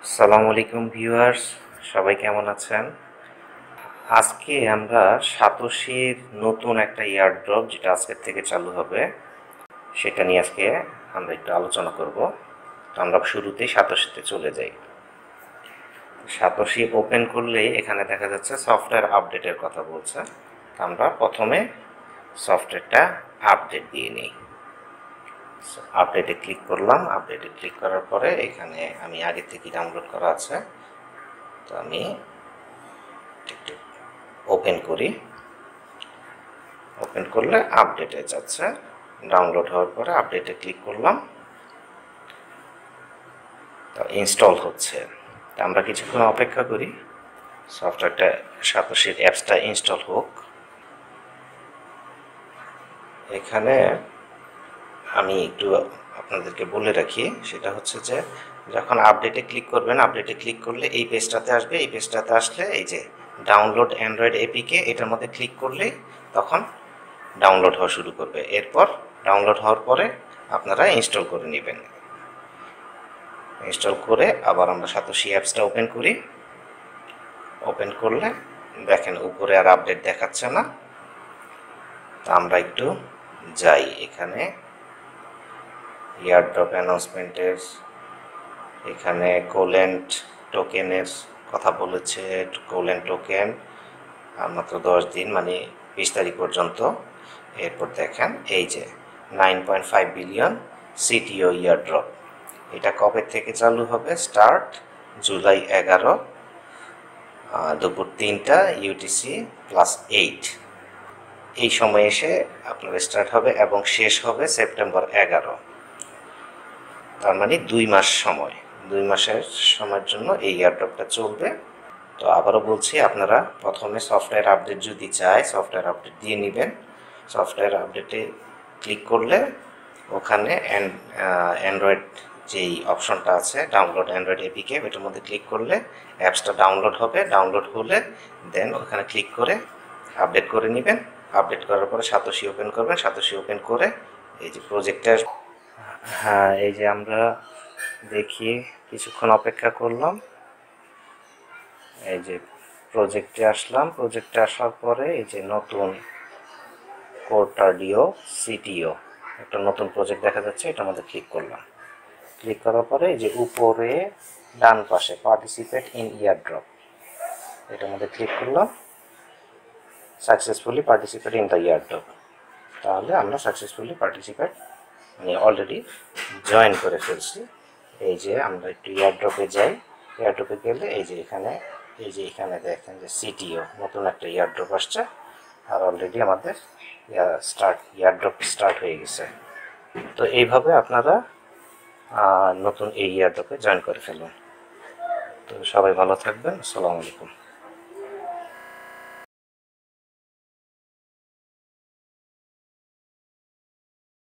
আসসালামু আলাইকুম ভিউয়ার্স, সবাই কেমন আছেন? আজকে আমরা সাতোশির নতুন একটা ইয়ারড্রপ যেটা আজকের থেকে চালু হবে সেটা নিয়ে আজকে আমরা একটু আলোচনা করব। তো আমরা শুরুতেই সাতোশিতে চলে যাই। সাতোশি ওপেন করলেই এখানে দেখা যাচ্ছে সফটওয়্যার আপডেটের কথা বলছে। আমরা প্রথমে সফটওয়্যারটা আপডেট দিয়ে নিই। আপডেটে ক্লিক করলাম। আপডেটে ক্লিক করার পরে এখানে আমি আগে থেকে ডাউনলোড করা আছে, তো আমি একটু ওপেন করি। ওপেন করলে আপডেটে যাচ্ছে। ডাউনলোড হওয়ার পরে আপডেটে ক্লিক করলাম, তো ইনস্টল হচ্ছে। তো আমরা কিছুক্ষণ অপেক্ষা করি সফটওয়্যারটা সাতোশির অ্যাপসটা ইনস্টল হোক। এখানে আমি একটু আপনাদেরকে বলে রাখি, সেটা হচ্ছে যে যখন আপডেটে ক্লিক করবেন, আপডেটে ক্লিক করলে এই পেজটাতে আসবে। এই পেজটাতে আসলে এই যে ডাউনলোড অ্যান্ড্রয়েড এপিকে, এটার মধ্যে ক্লিক করলেই তখন ডাউনলোড হওয়া শুরু করবে। এরপর ডাউনলোড হওয়ার পরে আপনারা ইনস্টল করে নেবেন। ইনস্টল করে আবার আমরা সাতোশি অ্যাপসটা ওপেন করি। ওপেন করলে দেখেন উপরে আর আপডেট দেখাচ্ছে না। তো আমরা একটু যাই, এখানে ইয়ারড্রপ অ্যানাউন্সমেন্টের এখানে কোলেন্ট টোকেনের কথা বলেছে। কোলেন্ট টোকেন আর মাত্র 10 দিন, মানে 20 তারিখ পর্যন্ত। এরপর দেখেন এই যে 9.5 বিলিয়ন সিটিও ইয়ারড্রপ, এটা কবে থেকে চালু হবে? স্টার্ট জুলাই 11 দুপুর 3টা UTC+8 এই সময় এসে আপনার স্টার্ট হবে এবং শেষ হবে সেপ্টেম্বর 11। তার মানে 2 মাস সময়, 2 মাসের সময়ের জন্য এই ইয়ারড্রপটা চলবে। তো আবারও বলছি, আপনারা প্রথমে সফটওয়্যার আপডেট যদি চায় সফটওয়্যার আপডেট দিয়ে নেবেন। সফটওয়্যার আপডেটে ক্লিক করলে ওখানে অ্যান্ড্রয়েড যেই অপশনটা আছে ডাউনলোড অ্যান্ড্রয়েড এপিকে, এটার মধ্যে ক্লিক করলে অ্যাপসটা ডাউনলোড হবে। ডাউনলোড হলে দেন ওখানে ক্লিক করে আপডেট করে নেবেন। আপডেট করার পরে সাতোশি ওপেন করবেন। সাতোশি ওপেন করে এই যে প্রজেক্টের, হ্যাঁ এই যে আমরা দেখি কিছুক্ষণ অপেক্ষা করলাম। এই যে প্রজেক্টে আসলাম। প্রজেক্টে আসার পরে এই যে নতুন কোর্টাডিও সিটিও একটা নতুন প্রজেক্ট দেখা যাচ্ছে, এটার মধ্যে ক্লিক করলাম। ক্লিক করার পরে এই যে উপরে ডান পাশে পার্টিসিপেট ইন ইয়ারড্রপ, এটার মধ্যে ক্লিক করলাম। Successfully participate in the airdrop, তাহলে আমরা সাকসেসফুলি পার্টিসিপেট মানে অলরেডি জয়েন করে ফেলছি। এই যে আমরা একটু ইয়ারড্রপে যাই। ইয়ারড্রপে গেলে এই যে এখানে দেখেন যে সিটিও নতুন একটা ইয়ারড্রপ আসছে, আর অলরেডি আমাদের ইয়ারড্রপ স্টার্ট হয়ে গেছে। তো এইভাবে আপনারা নতুন এই ইয়ারড্রপে জয়েন করে ফেলুন। তো সবাই ভালো থাকবেন। আসসালামু আলাইকুম।